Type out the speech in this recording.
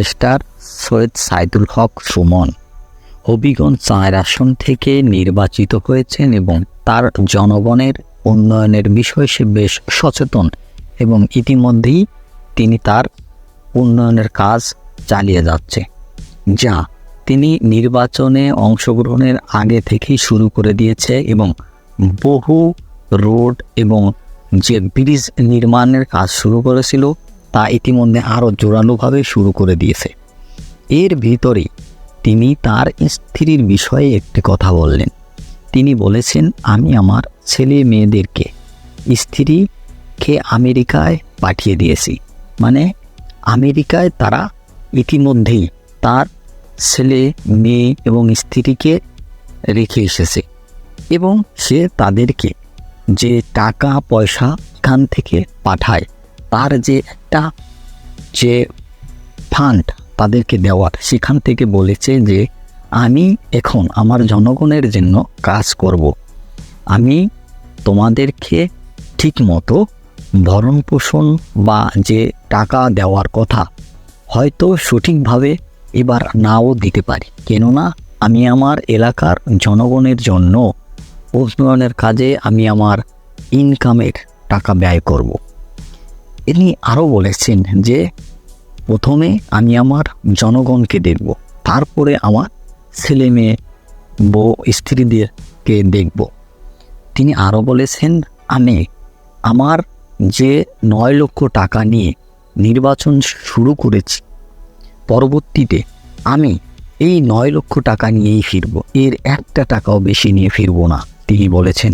Star Syed Saidul হক সুমন হবিগঞ্জ ৪ আসন থেকে নির্বাচিত হয়েছেন এবং তার জনগণের উন্নয়নের বিষয়ে সে বেশ সচেতন এবং ইতিমধ্যেই তিনি তার উন্নয়নের কাজ চালিয়ে যাচ্ছে, যা তিনি নির্বাচনে অংশগ্রহণের আগে থেকেই শুরু করে দিয়েছে এবং বহু রোড এবং যে ব্রিজ নির্মাণের কাজ শুরু করেছিল তা ইতিমধ্যে আরও জোরালোভাবে শুরু করে দিয়েছে। এর ভিতরে তিনি তার স্ত্রীর বিষয়ে একটি কথা বললেন। তিনি বলেছেন, আমি আমার ছেলে মেয়েদেরকে স্ত্রীকে আমেরিকায় পাঠিয়ে দিয়েছি। মানে আমেরিকায় তারা ইতিমধ্যেই তার ছেলে মেয়ে এবং স্ত্রীকে রেখে এসেছে এবং সে তাদেরকে যে টাকা পয়সা এখান থেকে পাঠায় তার যে একটা যে ফান্ড তাদেরকে দেওয়ার, সেখান থেকে বলেছে যে আমি এখন আমার জনগণের জন্য কাজ করব। আমি তোমাদেরকে ঠিক মতো ভরণ পোষণ বা যে টাকা দেওয়ার কথা হয়তো সঠিকভাবে এবার নাও দিতে পারি, কেননা আমি আমার এলাকার জনগণের জন্য উন্নয়নের কাজে আমি আমার ইনকামের টাকা ব্যয় করব। ইনি আরও বলেছেন যে প্রথমে আমি আমার জনগণকে দেখব, তারপরে আমার ছেলে মেয়ে বউ স্ত্রীদেরকে দেখব। তিনি আরও বলেছেন, আমি আমার যে ৯ লক্ষ টাকা নিয়ে নির্বাচন শুরু করেছি, পরবর্তীতে আমি এই ৯ লক্ষ টাকা নিয়েই ফিরব, এর একটা টাকাও বেশি নিয়ে ফিরব না, তিনি বলেছেন।